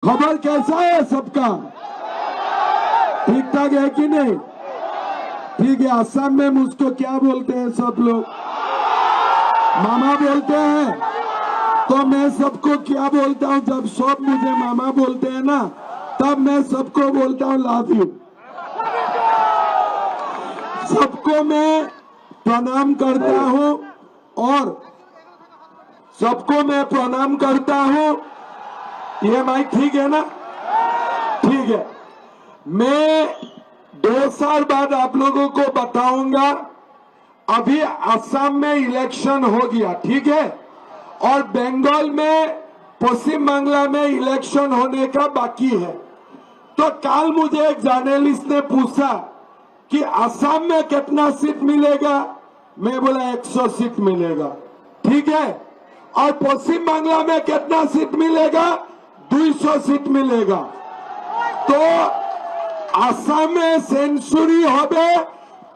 खबर कैसा है सबका? ठीक ठाक है कि नहीं? ठीक है। असम में मुझको क्या बोलते हैं सब लोग? मामा बोलते हैं। तो मैं सबको क्या बोलता हूँ? जब सब मुझे मामा बोलते हैं ना, तब मैं सबको बोलता हूँ लव यू। सबको मैं प्रणाम करता हूँ और सबको मैं प्रणाम करता हूँ। ये माइक ठीक है ना? ठीक है। मैं 2 साल बाद आप लोगों को बताऊंगा। अभी असम में इलेक्शन हो गया, ठीक है, और बंगाल में, पश्चिम बांग्ला में इलेक्शन होने का बाकी है। तो कल मुझे एक जर्नलिस्ट ने पूछा कि असम में कितना सीट मिलेगा? मैं बोला 100 सीट मिलेगा, ठीक है। और पश्चिम बांग्ला में कितना सीट मिलेगा? 200 सीट मिलेगा। तो असम में सेंचुरी होबे,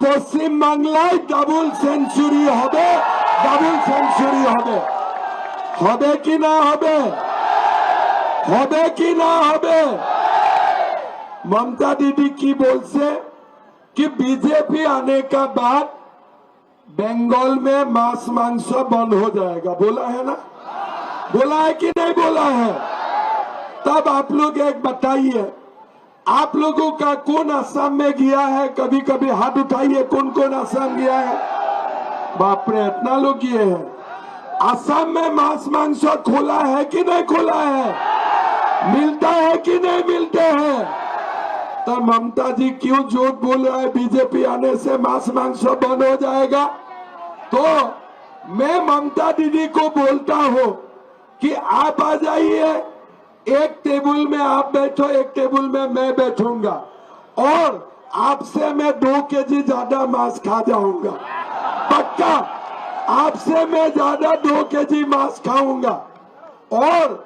पश्चिम बांग्लाय डबल सेंचुरी होबे, डबल सेंचुरी होबे। होबे कि ना होबे? होबे कि ना होबे? ममता दीदी की बोल से कि बीजेपी आने का बाद बंगाल में मांस मांस बंद हो जाएगा, बोला है ना? बोला है कि नहीं बोला है? तब आप लोग एक बताइए, आप लोगों का कौन असम में गया है? कभी कभी हाथ उठाइए, कौन कौन असम गया है? बाप रे, इतना लोग गए हैं। असम में मांस मांस खोला है कि नहीं खोला है? मिलता है कि नहीं मिलते हैं? तो ममता जी क्यों झूठ बोल रहा है बीजेपी आने से मांस मांस बंद हो जाएगा? तो मैं ममता दीदी को बोलता हूं कि आप आ जाइए, एक टेबल में आप बैठो, एक टेबल में मैं बैठूंगा और आपसे मैं 2 केजी ज्यादा मांस खा जाऊंगा, पक्का। आपसे मैं ज्यादा 2 केजी मांस खाऊंगा। और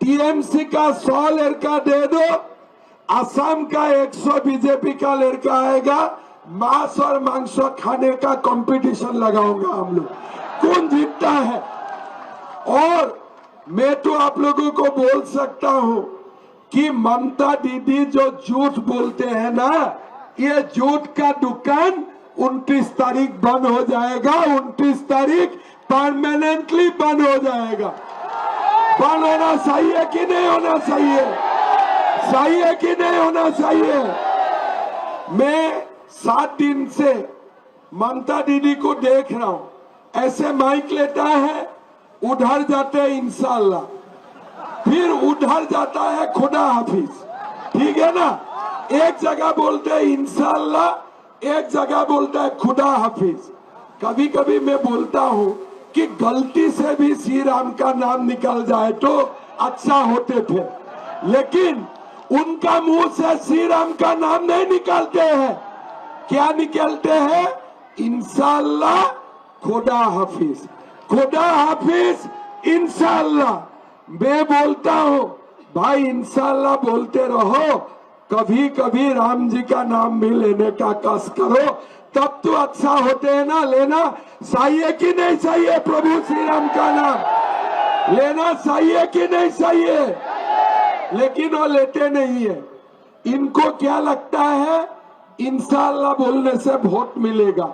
टीएमसी का 100 लड़का दे दो, असम का 100 बीजेपी का लड़का आएगा, मांस और मांस खाने का कंपटीशन लगाऊंगा हम लोग, कौन जीतता है। और मैं तो आप लोगों को बोल सकता हूं कि ममता दीदी जो झूठ बोलते हैं ना, ये झूठ का दुकान 29 तारीख बंद हो जाएगा। 29 तारीख परमानेंटली बंद हो जाएगा। बंद होना चाहिए कि नहीं होना चाहिए? सही है कि नहीं होना चाहिए? मैं 7 दिन से ममता दीदी को देख रहा हूं, ऐसे माइक लेता है, उधर जाते हैं इंशाल्लाह, फिर उधर जाता है खुदा हाफिज, ठीक है ना? एक जगह बोलते हैं इंशाल्लाह, एक जगह बोलता है खुदा हाफिज। कभी कभी मैं बोलता हूं कि गलती से भी श्री राम का नाम निकल जाए तो अच्छा होते थे, लेकिन उनका मुंह से श्री राम का नाम नहीं निकालते हैं। क्या निकलते हैं? इंशाल्लाह, खुदा हाफिज, खुदा हाफिज, इंशाल्लाह। मैं बोलता हूं भाई, इंशाल्लाह बोलते रहो, कभी कभी राम जी का नाम भी लेने का कष्ट करो, तब तो अच्छा होते हैं ना। लेना चाहिए कि नहीं चाहिए? प्रभु श्री राम का नाम लेना चाहिए कि नहीं चाहिए? लेकिन वो लेते नहीं है। इनको क्या लगता है? इंशाल्लाह बोलने से वोट मिलेगा,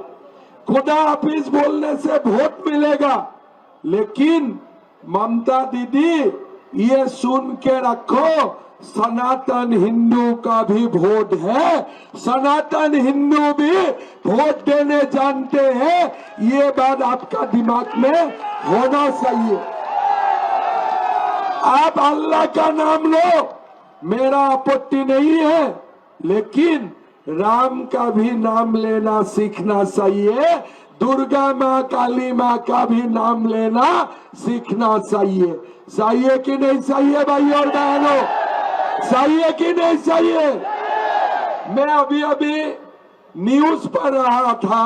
खुदा हाफिज बोलने से वोट मिलेगा। लेकिन ममता दीदी, ये सुन के रखो, सनातन हिंदू का भी वोट है, सनातन हिंदू भी वोट देने जानते हैं। ये बात आपका दिमाग में होना चाहिए। आप अल्लाह का नाम लो, मेरा आपत्ति नहीं है, लेकिन राम का भी नाम लेना सीखना चाहिए, दुर्गा माँ, काली माँ का भी नाम लेना सीखना चाहिए। चाहिए कि नहीं चाहिए भाई और बहनों? चाहिए कि नहीं चाहिए? मैं अभी अभी न्यूज पढ़ रहा था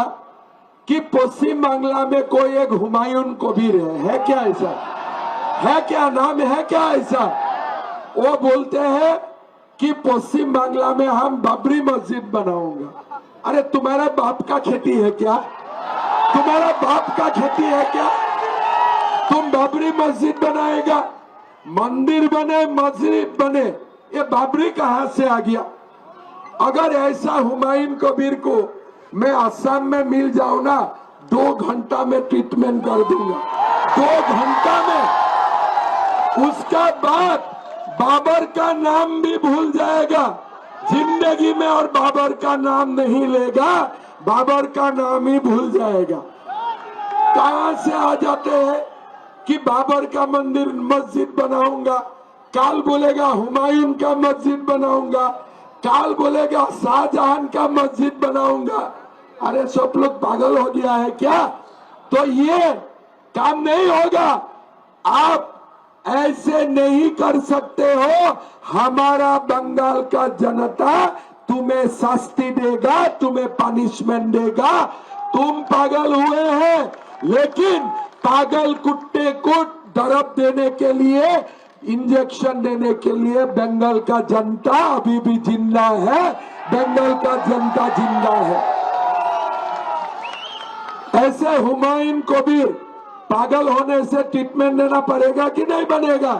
कि पश्चिम बांग्ला में कोई एक हुमायूं कबीर है क्या? ऐसा है क्या? नाम है क्या ऐसा? वो बोलते हैं कि पश्चिम बांग्ला में हम बाबरी मस्जिद बनाऊंगा। अरे तुम्हारा बाप का खेती है क्या? तुम्हारा बाप का खेती है क्या? तुम बाबरी मस्जिद बनाएगा? मंदिर बने, मस्जिद बने, ये बाबरी कहां से आ गया? अगर ऐसा हुमायूं कबीर को मैं असम में मिल जाऊं ना, 2 घंटा में ट्रीटमेंट कर दूंगा, 2 घंटा में। उसका बाद बाबर का नाम भी भूल जाएगा जिंदगी में, और बाबर का नाम नहीं लेगा, बाबर का नाम ही भूल जाएगा। कहां से आ जाते हैं कि बाबर का मंदिर मस्जिद बनाऊंगा, काल बोलेगा हुमायूं का मस्जिद बनाऊंगा, काल बोलेगा शाहजहां का मस्जिद बनाऊंगा। अरे सब लोग पागल हो गया है क्या? तो ये काम नहीं होगा। आप ऐसे नहीं कर सकते हो। हमारा बंगाल का जनता तुम्हें शास्ति देगा, तुम्हें पनिशमेंट देगा। तुम पागल हुए हैं, लेकिन पागल कुत्ते को दरब देने के लिए, इंजेक्शन देने के लिए बंगाल का जनता अभी भी जिंदा है। बंगाल का जनता जिंदा है। ऐसे हुमायूं को भी पागल होने से ट्रीटमेंट देना पड़ेगा कि नहीं बनेगा?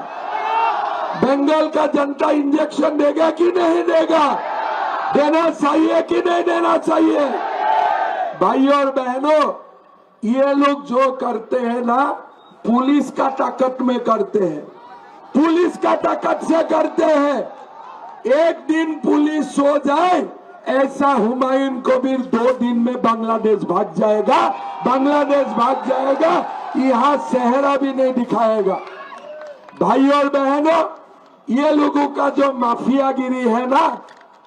बंगाल का जनता इंजेक्शन देगा कि नहीं देगा? देना चाहिए कि नहीं देना चाहिए? भाइयों और बहनों, ये लोग जो करते हैं ना, पुलिस का ताकत में करते हैं, पुलिस का ताकत से करते हैं। एक दिन पुलिस सो जाए, ऐसा हुमायूं कबीर 2 दिन में बांग्लादेश भाग जाएगा, बांग्लादेश भाग जाएगा, यहाँ सेहरा भी नहीं दिखाएगा। भाइयों और बहनों, ये लोगों का जो माफियागिरी है ना,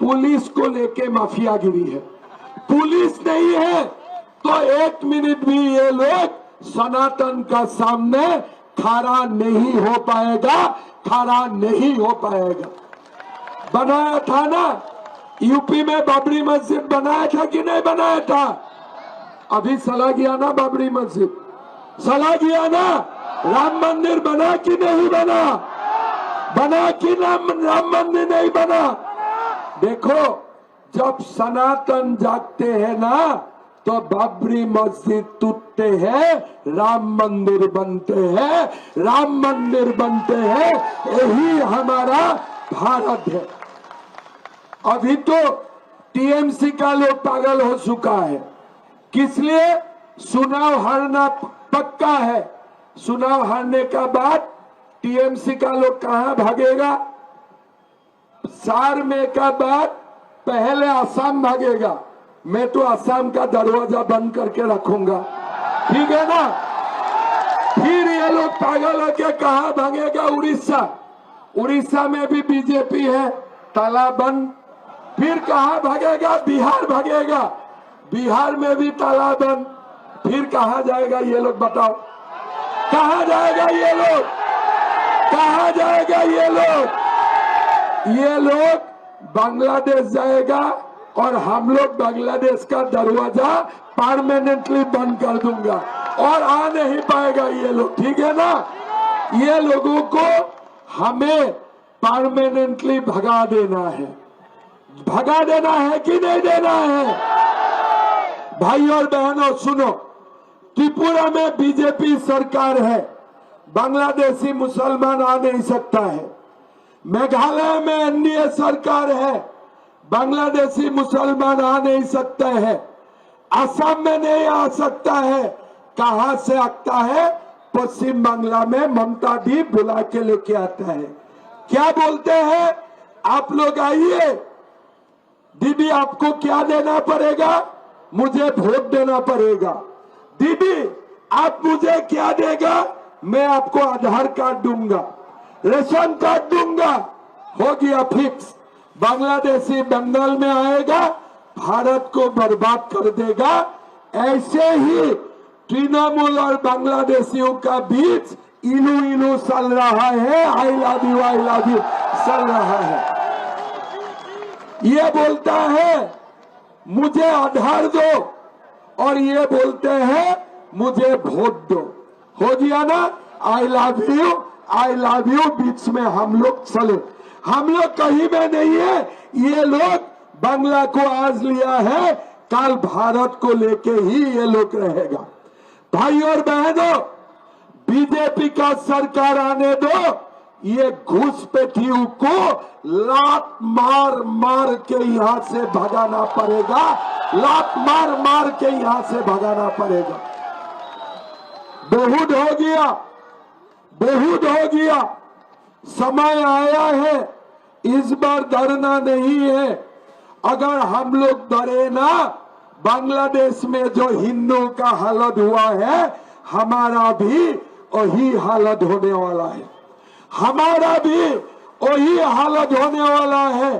पुलिस को लेके माफियागिरी है। पुलिस नहीं है तो 1 मिनट भी ये लोग सनातन का सामने खड़ा नहीं हो पाएगा, खड़ा नहीं हो पाएगा। बनाया था ना यूपी में, बाबरी मस्जिद बनाया था कि नहीं बनाया था? अभी चला गया ना बाबरी मस्जिद, चला गया ना। राम मंदिर बना कि नहीं बना? बना कि राम मंदिर नहीं बना? देखो, जब सनातन जागते हैं ना, तो बाबरी मस्जिद टूटते हैं, राम मंदिर बनते हैं, राम मंदिर बनते हैं। यही हमारा भारत है। अभी तो टीएमसी का लोग पागल हो चुका है। किस लिए? चुनाव हारना पक्का है। चुनाव हारने का बाद टीएमसी का लोग कहां भागेगा? 4 मई का बाद पहले असम भागेगा। मैं तो असम का दरवाजा बंद करके रखूंगा, ठीक है ना? फिर ये लोग पागल होके कहां भागेगा? उड़ीसा। उड़ीसा में भी बीजेपी है, ताला बंद। फिर कहां भागेगा? बिहार भागेगा, बिहार में भी ताला बंद। फिर कहां जाएगा ये लोग? बताओ, कहां जाएगा ये लोग? कहां जाएगा ये लोग? ये लोग बांग्लादेश जाएगा, और हम लोग बांग्लादेश का दरवाजा परमानेंटली बंद कर दूंगा, और आ नहीं पाएगा ये लोग, ठीक है ना? ये लोगों को हमें परमानेंटली भगा देना है। भगा देना है कि नहीं देना है? भाइयों और बहनों सुनो, त्रिपुरा में बीजेपी सरकार है, बांग्लादेशी मुसलमान आ नहीं सकता है। मेघालय में एनडीए सरकार है, बांग्लादेशी मुसलमान आ नहीं सकते हैं। असम में नहीं आ सकता है। कहां से आता है? पश्चिम बांग्ला में ममता दी बुला के लेके आता है। क्या बोलते हैं? आप लोग आइए, दीदी आपको क्या देना पड़ेगा? मुझे वोट देना पड़ेगा। दीदी आप मुझे क्या देगा? मैं आपको आधार कार्ड दूंगा, रेशन कार्ड दूंगा। हो गया फिक्स। बांग्लादेशी बंगाल में आएगा, भारत को बर्बाद कर देगा। ऐसे ही तृणमूल और बांग्लादेशियों का बीच इलू इलू चल रहा है, आई लव यू चल रहा है। ये बोलता है मुझे आधार दो, और ये बोलते हैं मुझे वोट दो। हो गया ना? आई लव यू बीच में हम लोग चले। हम लोग कहीं में नहीं है। ये लोग बांग्ला को आज लिया है, कल भारत को लेके ही ये लोग रहेगा। भाइयों और बहनों, बीजेपी का सरकार आने दो, ये घुसपैठियों को लात मार मार के यहां से भगाना पड़ेगा, लात मार मार के यहां से भगाना पड़ेगा। बहुत हो गया, बहुत हो गया। समय आया है, इस बार डरना नहीं है। अगर हम लोग डरे ना, बांग्लादेश में जो हिंदुओं का हालत हुआ है, हमारा भी वही हालत होने वाला है, हमारा भी वही हालत होने वाला है।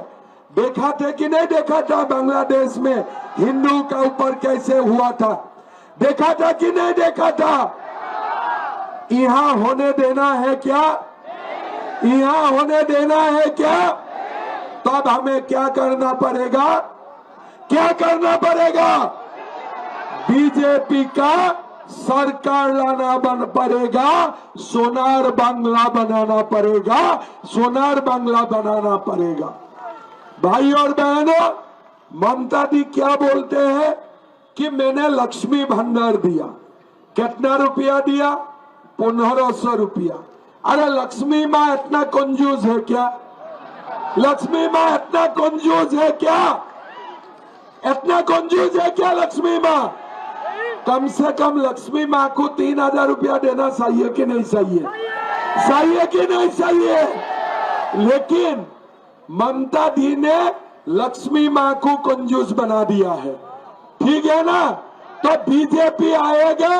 देखा था कि नहीं देखा था बांग्लादेश में हिंदू का ऊपर कैसे हुआ था? देखा था कि नहीं देखा था? यहाँ होने देना है क्या? यहाँ होने देना है क्या? तब हमें क्या करना पड़ेगा? क्या करना पड़ेगा? बीजेपी का सरकार लाना पड़ेगा, सोनार बांग्ला बनाना पड़ेगा, सोनार बांग्ला बनाना पड़ेगा। भाई और बहनों, ममता दी क्या बोलते हैं कि मैंने लक्ष्मी भंडार दिया। कितना रुपया दिया? 1500 रुपया। अरे लक्ष्मी माँ इतना कंजूस है क्या? लक्ष्मी माँ इतना कंजूस है क्या? इतना कंजूस है क्या लक्ष्मी माँ? कम से कम लक्ष्मी माँ को 3000 रुपया देना चाहिए कि नहीं चाहिए? चाहिए कि नहीं चाहिए? लेकिन ममता दी ने लक्ष्मी माँ को कंजूस बना दिया है, ठीक है ना? तो बीजेपी आएगा,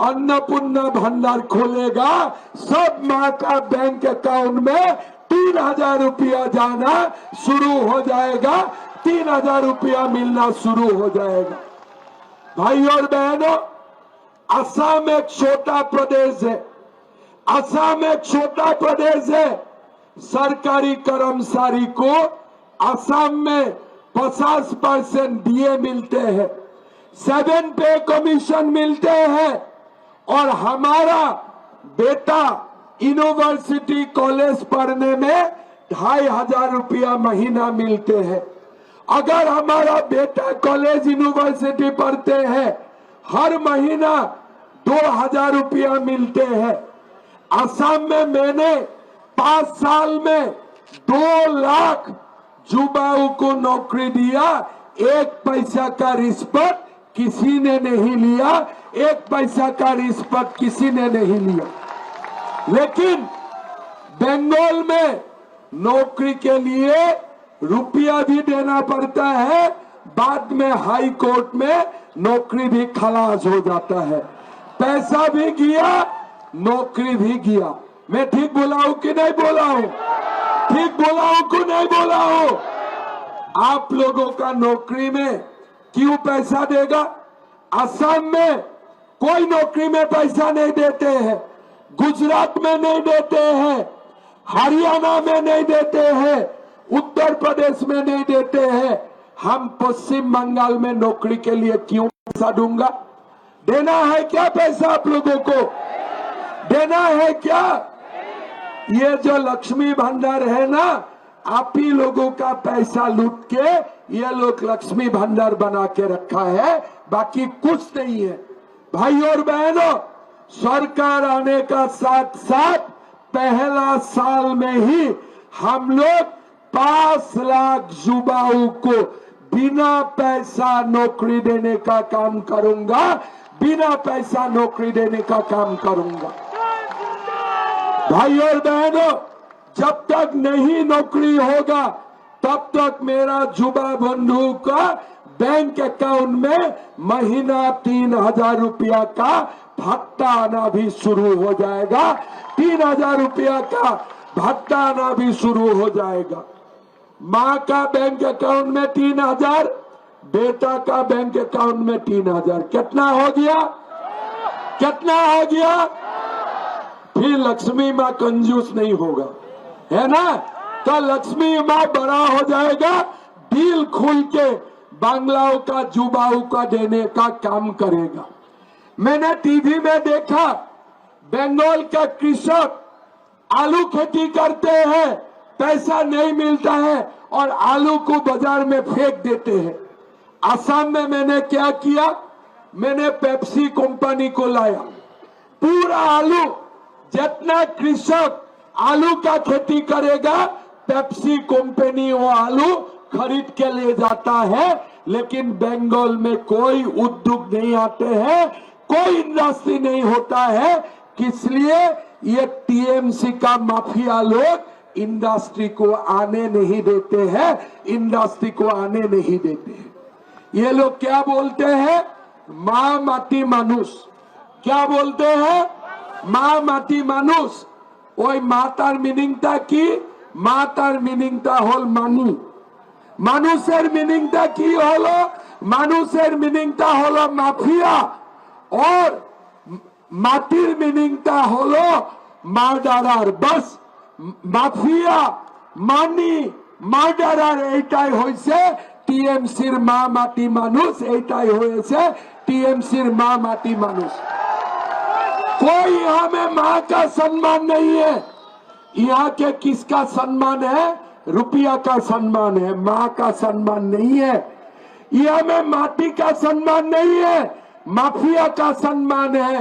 अन्नपूर्णा भंडार खोलेगा, सब माँ का बैंक अकाउंट में 3000 रुपया जाना शुरू हो जाएगा, 3000 रुपया मिलना शुरू हो जाएगा। भाई और बहनों, असम एक छोटा प्रदेश है, असम एक छोटा प्रदेश है। सरकारी कर्मचारी को असम में 50% डीए मिलते हैं, 7 पे कमीशन मिलते हैं, और हमारा बेटा यूनिवर्सिटी कॉलेज पढ़ने में 2500 रुपया महीना मिलते हैं। अगर हमारा बेटा कॉलेज यूनिवर्सिटी पढ़ते हैं, हर महीना 2000 रुपया मिलते हैं। असम में मैंने 5 साल में 2 लाख युवाओं को नौकरी दिया, 1 पैसा का रिश्वत किसी ने नहीं लिया, 1 पैसा का रिश्वत किसी ने नहीं लिया। लेकिन बंगाल में नौकरी के लिए रुपया भी देना पड़ता है, बाद में हाई कोर्ट में नौकरी भी खलास हो जाता है। पैसा भी गया, नौकरी भी गया। मैं ठीक बोला हूं कि नहीं बोला हूं? ठीक बोला हूं कि नहीं बोला हूं? आप लोगों का नौकरी में क्यों पैसा देगा? असम में कोई नौकरी में पैसा नहीं देते हैं, गुजरात में नहीं देते हैं, हरियाणा में नहीं देते हैं, उत्तर प्रदेश में नहीं देते हैं। हम पश्चिम बंगाल में नौकरी के लिए क्यों पैसा दूंगा? देना है क्या पैसा आप लोगों को? देना है क्या? ये जो लक्ष्मी भंडार है ना, आप ही लोगों का पैसा लूट के ये लोग लक्ष्मी भंडार बना के रखा है, बाकी कुछ नहीं है। भाई और बहनों, सरकार आने का साथ साथ पहला साल में ही हम लोग 5 लाख युवाओं को बिना पैसा नौकरी देने का काम करूंगा, बिना पैसा नौकरी देने का काम करूंगा। भाई और बहनों, जब तक नहीं नौकरी होगा तब तक मेरा युवा बंधु का बैंक अकाउंट में महीना 3000 रुपया का भत्ता आना भी शुरू हो जाएगा, 3000 रुपया का भत्ता आना भी शुरू हो जाएगा। माँ का बैंक अकाउंट में 3000, बेटा का बैंक अकाउंट में 3000, कितना हो गया? कितना हो गया? फिर लक्ष्मी माँ कंजूस नहीं होगा, है ना? तो लक्ष्मी माँ बड़ा हो जाएगा, दिल खुल के बांग्लाओं का युवाओं का देने का काम करेगा। मैंने टीवी में देखा, बंगाल का कृषक आलू खेती करते हैं, पैसा नहीं मिलता है और आलू को बाजार में फेंक देते हैं। असम में मैंने क्या किया? मैंने पेप्सी कंपनी को लाया, पूरा आलू जितना कृषक आलू का खेती करेगा, पेप्सी कंपनी वो आलू खरीद के ले जाता है, लेकिन बंगाल में कोई उद्योग नहीं आते हैं, कोई इंडस्ट्री नहीं होता है। किस लिए? ये टीएमसी का माफिया लोग इंडस्ट्री को आने नहीं देते हैं, इंडस्ट्री को आने नहीं देते हैं। ये लोग क्या बोलते हैं? माँ माटी मानुष। क्या बोलते हैं? माँ माटी मानुष। ওই মাতার মিনিংটা কি? মাতার মিনিংটা হল মানি। মানুষের মিনিংটা কি হলো? মানুষের মিনিংটা হলো মাফিয়া। और মাটির মিনিংটা হলো মার্ডারার। বাস মাফিয়া, মানি, মার্ডারার এইটাই হয়েছে টিএমসির মা মাটি মানুষ, এইটাই হয়েছে টিএমসির মা মাটি মানুষ। कोई यहाँ में माँ का सम्मान नहीं है। यहाँ के किसका सम्मान है? रुपया का सम्मान है, माँ का सम्मान नहीं है। यहाँ में माटी का सम्मान नहीं है, माफिया का सम्मान है।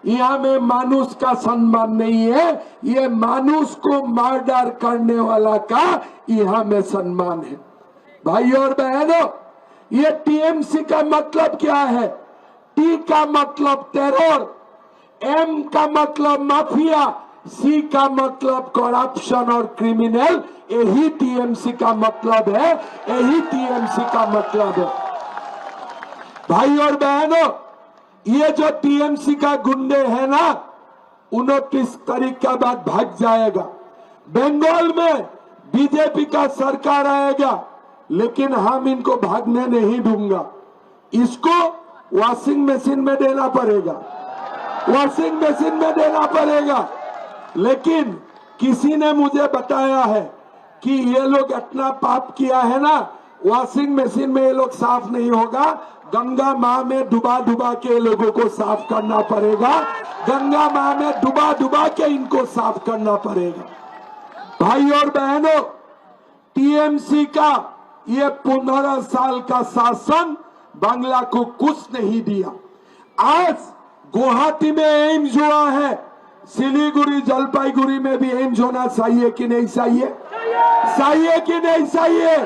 यहाँ में मानुष का सम्मान नहीं है, ये मानुष को मर्डर करने वाला का यहाँ में सम्मान है। भाई और बहनों, ये टीएमसी का मतलब क्या है? टी का मतलब टेरर, एम का मतलब माफिया, सी का मतलब करप्शन और क्रिमिनल। यही टीएमसी का मतलब है, यही टीएमसी का मतलब है। भाई और बहनों, ये जो टीएमसी का गुंडे है ना, 29 तारीख के बाद भाग जाएगा। बंगाल में बीजेपी का सरकार आएगा, लेकिन हम इनको भागने नहीं दूंगा। इसको वॉशिंग मशीन में देना पड़ेगा, वॉशिंग मशीन में देना पड़ेगा। लेकिन किसी ने मुझे बताया है कि ये लोग इतना पाप किया है ना, वॉशिंग मशीन में ये लोग साफ नहीं होगा, गंगा माँ में डुबा डुबा के लोगों को साफ करना पड़ेगा। गंगा माँ में डुबा डुबा के इनको साफ करना पड़ेगा। भाई और बहनों, टीएमसी का ये 15 साल का शासन बांग्ला को कुछ नहीं दिया। आज गुवाहाटी में एम्स हुआ है, सिलीगुड़ी जलपाईगुड़ी में भी एम्स होना चाहिए कि नहीं चाहिए? चाहिए कि नहीं चाहिए?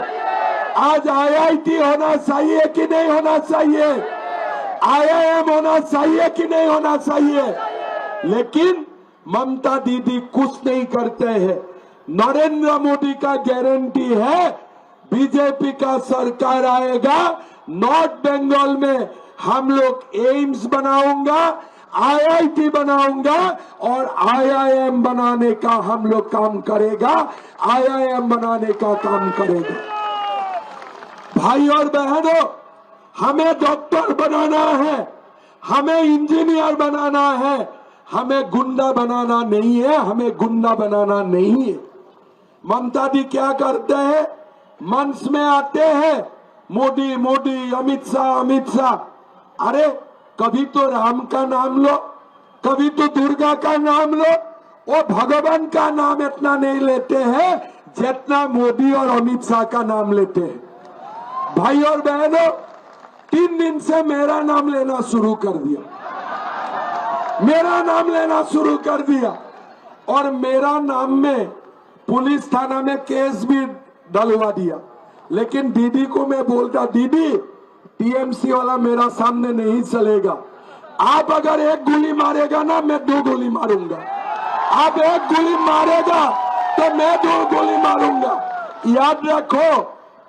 आज आईआईटी होना चाहिए कि नहीं होना चाहिए? आईआईएम होना चाहिए कि नहीं होना चाहिए? लेकिन ममता दीदी कुछ नहीं करते हैं। नरेंद्र मोदी का गारंटी है, बीजेपी का सरकार आएगा, नॉर्थ बंगाल में हम लोग एम्स बनाऊंगा, आईआईटी बनाऊंगा और आईआईएम बनाने का हम लोग काम करेगा, आईआईएम बनाने का काम करेगा। भाई और बहनों, हमें डॉक्टर बनाना है, हमें इंजीनियर बनाना है, हमें गुंडा बनाना नहीं है, हमें गुंडा बनाना नहीं है। ममता दी क्या करते हैं? मंच में आते हैं, मोदी मोदी, अमित शाह अमित शाह। अरे कभी तो राम का नाम लो, कभी तो दुर्गा का नाम लो। वो भगवान का नाम इतना नहीं लेते हैं जितना मोदी और अमित शाह का नाम लेते हैं। भाई और बहनों, 3 दिन से मेरा नाम लेना शुरू कर दिया, मेरा नाम लेना शुरू कर दिया। और मेरा नाम में पुलिस थाना में केस भी डलवा दिया। लेकिन दीदी को मैं बोलता, दीदी टीएमसी वाला मेरा सामने नहीं चलेगा। आप अगर एक गोली मारेगा ना, मैं 2 गोली मारूंगा। आप एक गोली मारेगा तो मैं 2 गोली मारूंगा। याद रखो,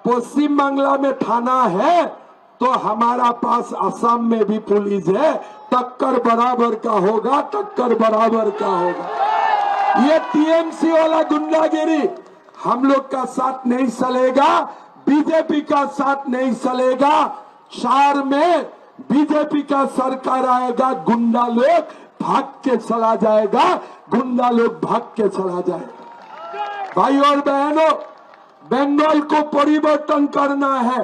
पश्चिम बांग्ला में थाना है तो हमारा पास असम में भी पुलिस है। टक्कर बराबर का होगा, टक्कर बराबर का होगा। ये टीएमसी वाला गुंडागिरी हम लोग का साथ नहीं चलेगा, बीजेपी का साथ नहीं चलेगा। 4 में बीजेपी का सरकार आएगा, गुंडा लोग भाग के चला जाएगा, गुंडा लोग भाग के चला जाएगा। भाई और बहनों, बंगाल को परिवर्तन करना है,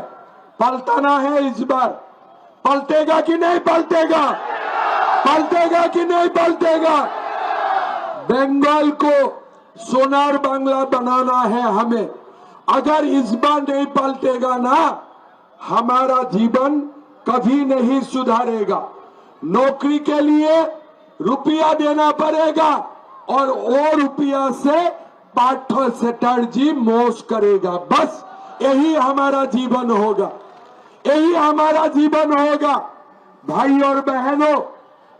पलटाना है। इस बार पलटेगा कि नहीं पलटेगा? पलटेगा कि नहीं पलटेगा? बंगाल को सोनार बांग्ला बनाना है हमें। अगर इस बार नहीं पलटेगा ना, हमारा जीवन कभी नहीं सुधारेगा। नौकरी के लिए रुपया देना पड़ेगा, और वो रुपया से पार्थ चैटर्जी मौज करेगा। बस यही हमारा जीवन होगा, यही हमारा जीवन होगा। भाई और बहनों,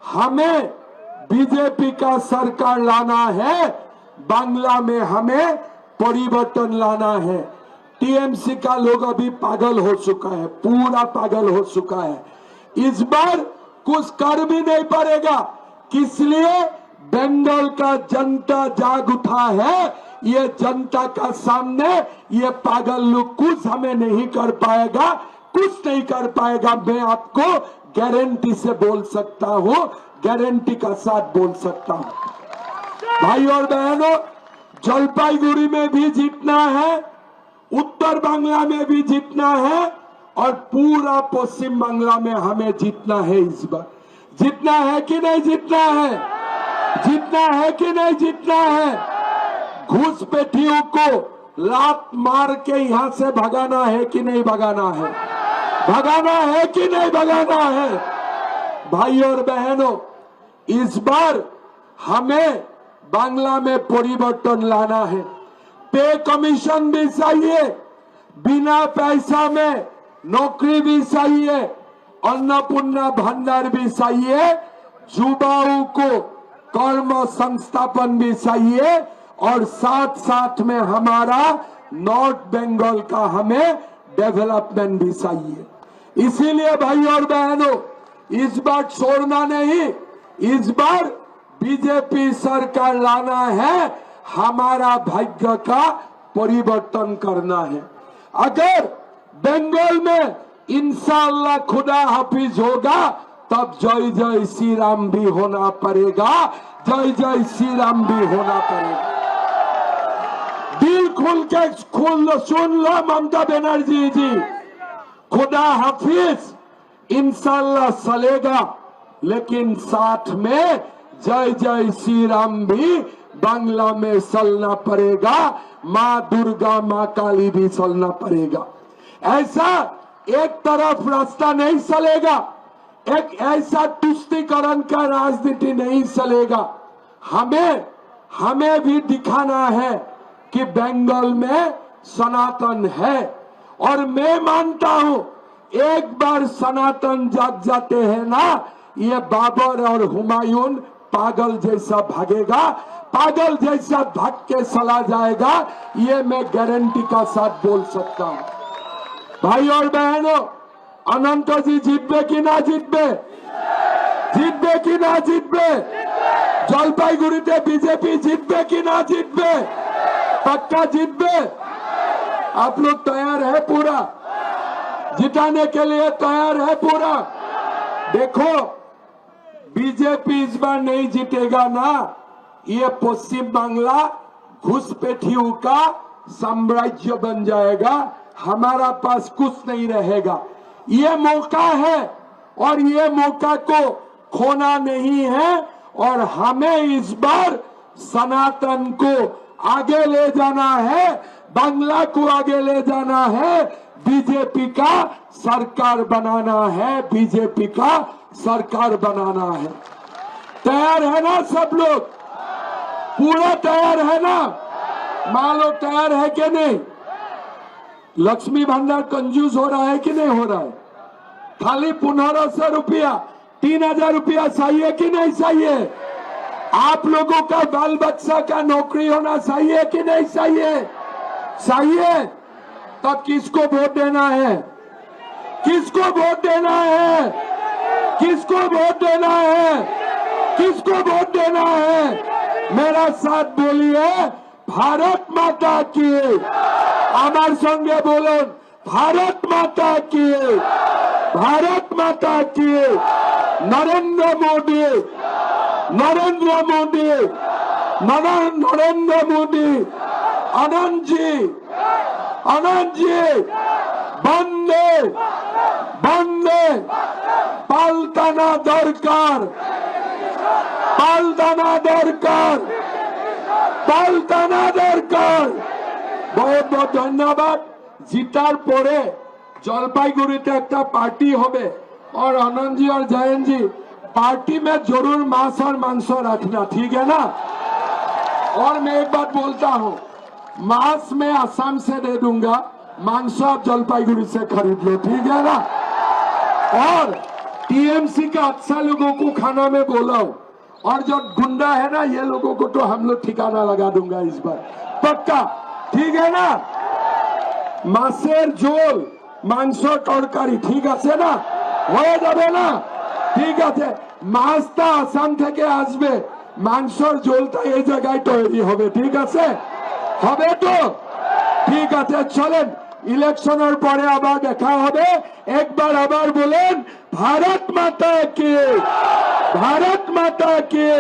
हमें बीजेपी का सरकार लाना है, बांग्ला में हमें परिवर्तन लाना है। टीएमसी का लोग अभी पागल हो चुका है, पूरा पागल हो चुका है। इस बार कुछ कर भी नहीं पड़ेगा, किस लिए? बंगाल का जनता जाग उठा है। ये जनता का सामने ये पागल लोग कुछ हमें नहीं कर पाएगा, कुछ नहीं कर पाएगा। मैं आपको गारंटी से बोल सकता हूँ, गारंटी का साथ बोल सकता हूँ। भाई और बहनों, जलपाईगुड़ी में भी जीतना है, उत्तर बांग्ला में भी जीतना है और पूरा पश्चिम बांग्ला में हमें जीतना है। इस बार जीतना है कि नहीं जीतना है? जीतना है कि नहीं जीतना है? घुसपैठियों को लात मार के यहाँ से भगाना है कि नहीं भगाना है? भगाना है कि नहीं भगाना है? भाई और बहनों, इस बार हमें बांग्ला में परिवर्तन लाना है। पे कमीशन भी चाहिए, बिना पैसा में नौकरी भी चाहिए, अन्नपूर्णा भंडार भी चाहिए, युवाओं को कर्म संस्थापन भी चाहिए और साथ साथ में हमारा नॉर्थ बंगाल का हमें डेवलपमेंट भी चाहिए। इसीलिए भाई और बहनों, इस बार छोड़ना नहीं, इस बार बीजेपी सरकार लाना है, हमारा भाग्य का परिवर्तन करना है। अगर बंगाल में इंशाअल्लाह खुदा हाफिज होगा, तब जय जय श्री राम भी होना पड़ेगा, जय जय श्री राम भी होना पड़ेगा। दिल खुल के सुन लो ममता बनर्जी जी, खुदा हाफिज इंशाअल्लाह चलेगा, लेकिन साथ में जय जय श्री राम भी बांग्ला में चलना पड़ेगा, माँ दुर्गा माँ काली भी चलना पड़ेगा। ऐसा एक तरफ रास्ता नहीं चलेगा, एक ऐसा तुष्टीकरण का राजनीति नहीं चलेगा। हमें भी दिखाना है कि बंगाल में सनातन है, और मैं मानता हूं एक बार सनातन जाग जाते हैं ना, ये बाबर और हुमायूं पागल जैसा भागेगा, पागल जैसा भाग के चला जाएगा, ये मैं गारंटी का साथ बोल सकता हूं। भाई और बहनों, अनंत जी जीतबे कि ना जीतबे? जीतबे कि ना जीतबे? जलपाईगुड़ीते बीजेपी जीतबे कि ना जीतबे? पक्का जीतबे? आप लोग तैयार है? पूरा जिताने के लिए तैयार है पूरा? देखो, बीजेपी इस बार नहीं जीतेगा ना, ये पश्चिम बांग्ला घुसपैठियों का साम्राज्य बन जाएगा, हमारा पास कुछ नहीं रहेगा। ये मौका है और ये मौका को खोना नहीं है, और हमें इस बार सनातन को आगे ले जाना है, बांग्ला को आगे ले जाना है, बीजेपी का सरकार बनाना है, बीजेपी का सरकार बनाना है। तैयार है ना सब लोग? पूरा तैयार है ना? माँ लोग तैयार है कि नहीं? लक्ष्मी भंडार कंजूस हो रहा है कि नहीं हो रहा है? खाली 1500 रुपया, 3000 रुपया चाहिए कि नहीं चाहिए? आप लोगों का बाल बच्चा का नौकरी होना चाहिए कि नहीं चाहिए? चाहिए। तब किसको वोट देना है? किसको वोट देना है? किसको वोट देना है? किसको वोट देना है? मेरा साथ बोलिए, भारत माता की। আমার সঙ্গে বলুন, भारत माता की, भारत माता की। नरेंद्र मोदी, नरेंद्र मोदी, नरेंद्र मोदी, आनंद जी, आनंद जी, बंदे बंदे पाल्टाना दरकार, पाल्टाना दरकार, पाल्टाना दरकार। बहुत बहुत धन्यवाद। जीतार परे जलपाईगुड़ीते एक पार्टी होबे, और आनंद जी और जयंत जी पार्टी में जरूर मांस और मांस रखना, ठीक है ना? और मैं एक बात बोलता हूं, मांस में असम से दे दूंगा, मांस आप जलपाईगुड़ी से खरीद लो, ठीक है ना। और टीएमसी का अच्छा लोगों को खाना में बोला, और जो गुंडा है ना ये लोगों को तो हम लोग ठिकाना लगा दूंगा इस बार पक्का, ठीक है ना। मासेर झोल मांसर तरकारी ठीक আছে না, হয়ে যাবে না, ঠিক আছে। মাছটা আসাম থেকে আসবে, মাংসর ঝোলটা এই জায়গায় তৈরি হবে, ঠিক আছে, হবে তো, ঠিক আছে। চলেন ইলেকশনের পরে আবার দেখা হবে, একবার আবার বলেন ভারত মাতা কি, ভারত মাতা কি।